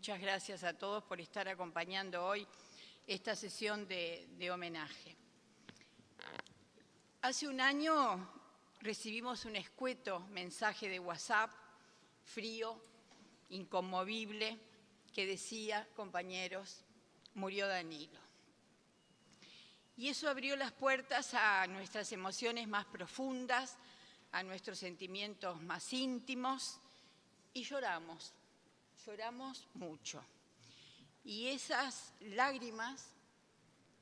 Muchas gracias a todos por estar acompañando hoy esta sesión de homenaje. Hace un año recibimos un escueto mensaje de WhatsApp, frío, inconmovible, que decía: compañeros, murió Danilo. Y eso abrió las puertas a nuestras emociones más profundas, a nuestros sentimientos más íntimos, y lloramos mucho. Y esas lágrimas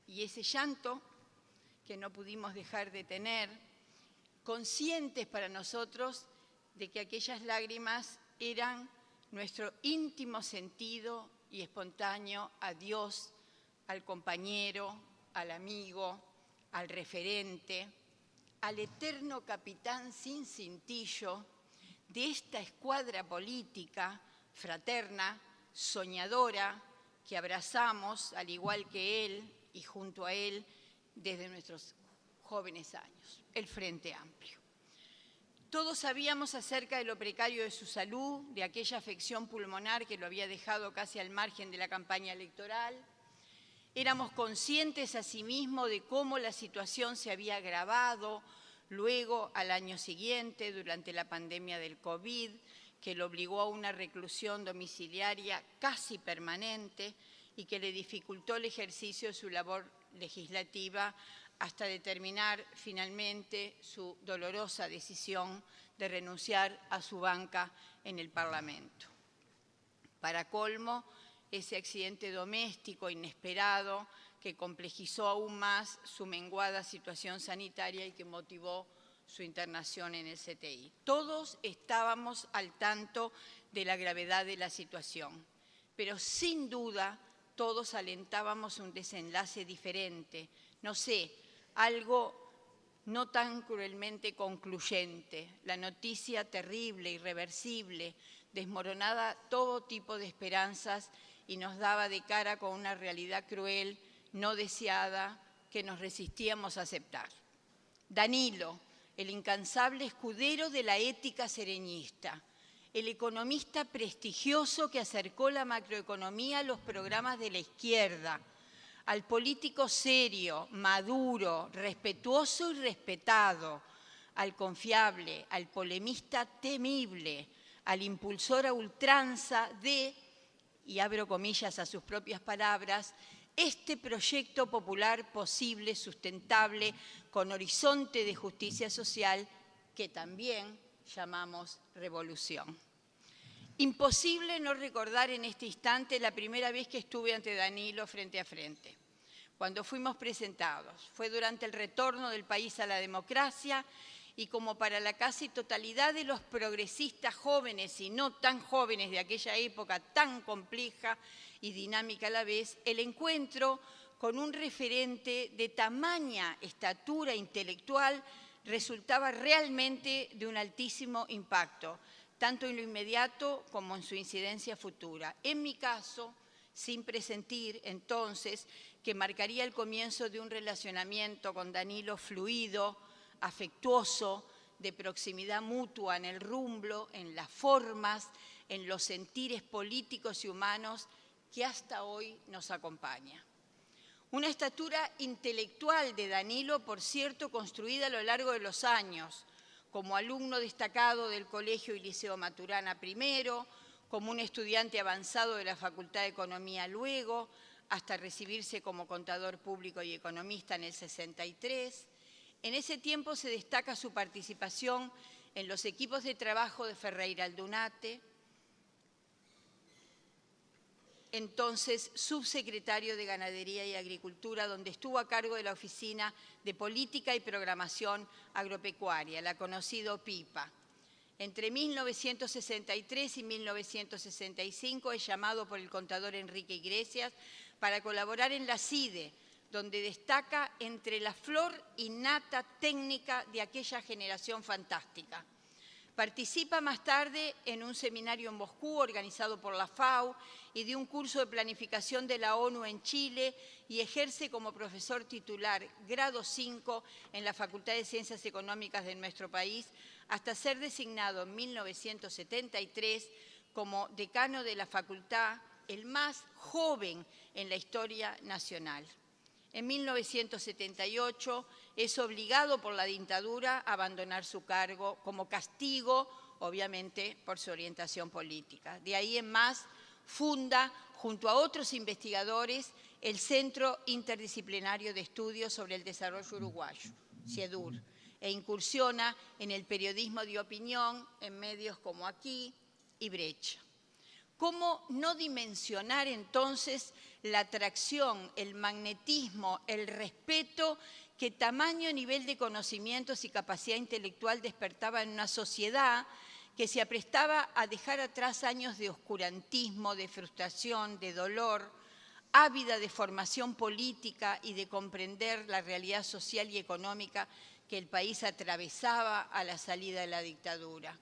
y ese llanto que no pudimos dejar de tener, conscientes para nosotros de que aquellas lágrimas eran nuestro íntimo sentido y espontáneo adiós al compañero, al amigo, al referente, al eterno capitán sin cintillo de esta escuadra política, fraterna, soñadora, que abrazamos, al igual que él y junto a él, desde nuestros jóvenes años, el Frente Amplio. Todos sabíamos acerca de lo precario de su salud, de aquella afección pulmonar que lo había dejado casi al margen de la campaña electoral. Éramos conscientes asimismo de cómo la situación se había agravado luego, al año siguiente, durante la pandemia del COVID, que lo obligó a una reclusión domiciliaria casi permanente y que le dificultó el ejercicio de su labor legislativa hasta determinar finalmente su dolorosa decisión de renunciar a su banca en el Parlamento. Para colmo, ese accidente doméstico inesperado que complejizó aún más su menguada situación sanitaria y que motivó su internación en el CTI. Todos estábamos al tanto de la gravedad de la situación, pero sin duda todos alentábamos un desenlace diferente, no sé, algo no tan cruelmente concluyente, la noticia terrible, irreversible, desmoronada todo tipo de esperanzas y nos daba de cara con una realidad cruel, no deseada, que nos resistíamos a aceptar. Danilo, el incansable escudero de la ética sereñista, el economista prestigioso que acercó la macroeconomía a los programas de la izquierda, al político serio, maduro, respetuoso y respetado, al confiable, al polemista temible, al impulsor a ultranza de, y abro comillas a sus propias palabras, este proyecto popular posible, sustentable, con horizonte de justicia social, que también llamamos revolución. Imposible no recordar en este instante la primera vez que estuve ante Danilo frente a frente, cuando fuimos presentados. Fue durante el retorno del país a la democracia y como para la casi totalidad de los progresistas jóvenes y no tan jóvenes de aquella época tan compleja y dinámica a la vez, el encuentro con un referente de tamaña estatura intelectual resultaba realmente de un altísimo impacto, tanto en lo inmediato como en su incidencia futura. En mi caso, sin presentir entonces que marcaría el comienzo de un relacionamiento con Danilo fluido, afectuoso, de proximidad mutua en el rumbo, en las formas, en los sentires políticos y humanos que hasta hoy nos acompaña. Una estatura intelectual de Danilo, por cierto, construida a lo largo de los años, como alumno destacado del Colegio y Liceo Maturana primero, como un estudiante avanzado de la Facultad de Economía luego, hasta recibirse como contador público y economista en el 63. En ese tiempo se destaca su participación en los equipos de trabajo de Ferreira Aldunate, entonces subsecretario de Ganadería y Agricultura, donde estuvo a cargo de la Oficina de Política y Programación Agropecuaria, la conocida PIPA. Entre 1963 y 1965 es llamado por el contador Enrique Iglesias para colaborar en la CIDE, donde destaca entre la flor y nata técnica de aquella generación fantástica. Participa más tarde en un seminario en Moscú organizado por la FAO y de un curso de planificación de la ONU en Chile y ejerce como profesor titular grado 5 en la Facultad de Ciencias Económicas de nuestro país hasta ser designado en 1973 como decano de la Facultad el más joven en la historia nacional. En 1978 es obligado por la dictadura a abandonar su cargo como castigo, obviamente, por su orientación política. De ahí en más, funda, junto a otros investigadores, el Centro Interdisciplinario de Estudios sobre el Desarrollo Uruguayo, CIEDUR, e incursiona en el periodismo de opinión en medios como Aquí y Brecha. ¿Cómo no dimensionar entonces la atracción, el magnetismo, el respeto que tamaño nivel de conocimientos y capacidad intelectual despertaba en una sociedad que se aprestaba a dejar atrás años de oscurantismo, de frustración, de dolor, ávida de formación política y de comprender la realidad social y económica que el país atravesaba a la salida de la dictadura?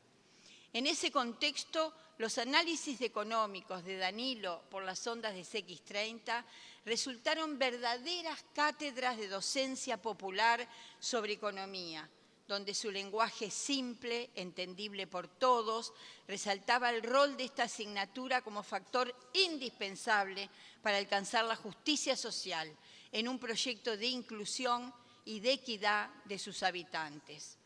En ese contexto, los análisis económicos de Danilo por las ondas de CX30 resultaron verdaderas cátedras de docencia popular sobre economía, donde su lenguaje simple, entendible por todos, resaltaba el rol de esta asignatura como factor indispensable para alcanzar la justicia social en un proyecto de inclusión y de equidad de sus habitantes.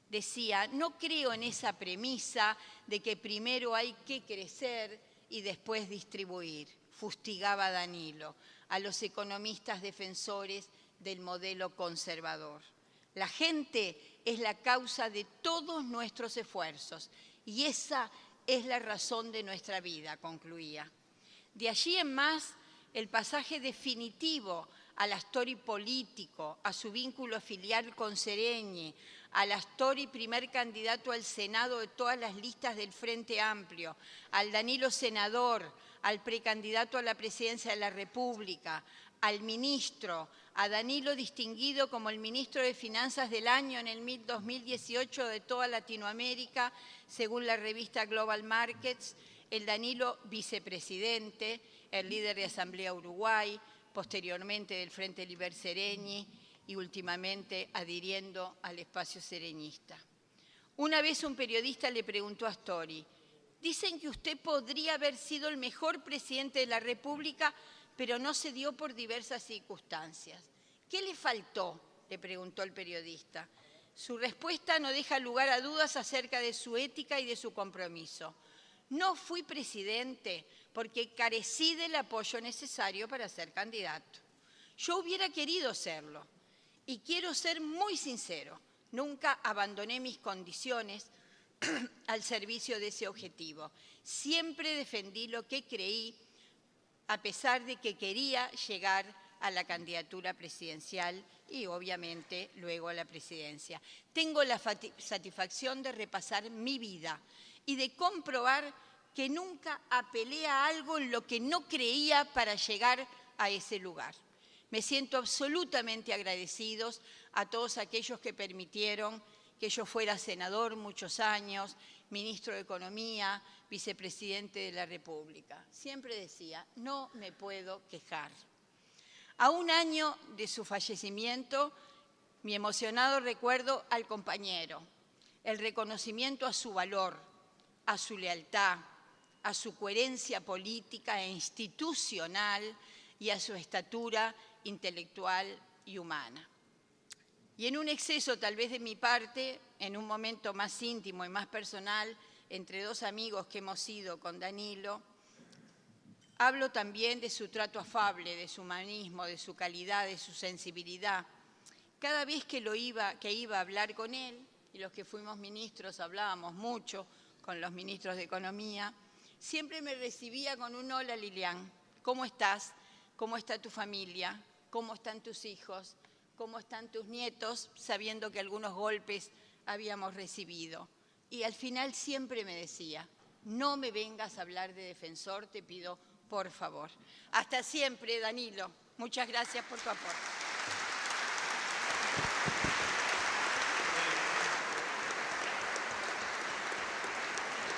Decía, no creo en esa premisa de que primero hay que crecer y después distribuir, fustigaba Danilo a los economistas defensores del modelo conservador. La gente es la causa de todos nuestros esfuerzos y esa es la razón de nuestra vida, concluía. De allí en más, el pasaje definitivo al Astori político, a su vínculo filial con Sereñi, al Astori primer candidato al Senado de todas las listas del Frente Amplio, al Danilo senador, al precandidato a la presidencia de la República, al ministro, a Danilo distinguido como el ministro de Finanzas del año en el 2018 de toda Latinoamérica, según la revista Global Markets, el Danilo vicepresidente, el líder de Asamblea Uruguay, posteriormente del Frente Liber Sereñi y últimamente adhiriendo al espacio sereñista. Una vez un periodista le preguntó a Astori, dicen que usted podría haber sido el mejor presidente de la República, pero no se dio por diversas circunstancias. ¿Qué le faltó?, le preguntó el periodista. Su respuesta no deja lugar a dudas acerca de su ética y de su compromiso. No fui presidente porque carecí del apoyo necesario para ser candidato. Yo hubiera querido serlo y quiero ser muy sincero. Nunca abandoné mis condiciones al servicio de ese objetivo. Siempre defendí lo que creí, a pesar de que quería llegar a la candidatura presidencial y obviamente luego a la presidencia. Tengo la satisfacción de repasar mi vida y de comprobar que nunca apelé a algo en lo que no creía para llegar a ese lugar. Me siento absolutamente agradecidos a todos aquellos que permitieron que yo fuera senador muchos años, ministro de Economía, vicepresidente de la República. Siempre decía, no me puedo quejar. A un año de su fallecimiento, mi emocionado recuerdo al compañero, el reconocimiento a su valor, a su lealtad, a su coherencia política e institucional y a su estatura intelectual y humana. Y en un exceso tal vez de mi parte, en un momento más íntimo y más personal, entre dos amigos que hemos sido con Danilo, hablo también de su trato afable, de su humanismo, de su calidad, de su sensibilidad. Cada vez que iba a hablar con él, y los que fuimos ministros hablábamos mucho con los ministros de Economía, siempre me recibía con un hola Lilian, ¿cómo estás? ¿Cómo está tu familia? ¿Cómo están tus hijos? ¿Cómo están tus nietos? Sabiendo que algunos golpes habíamos recibido. Y al final siempre me decía, no me vengas a hablar de defensor, te pido por favor. Hasta siempre, Danilo. Muchas gracias por tu aporte.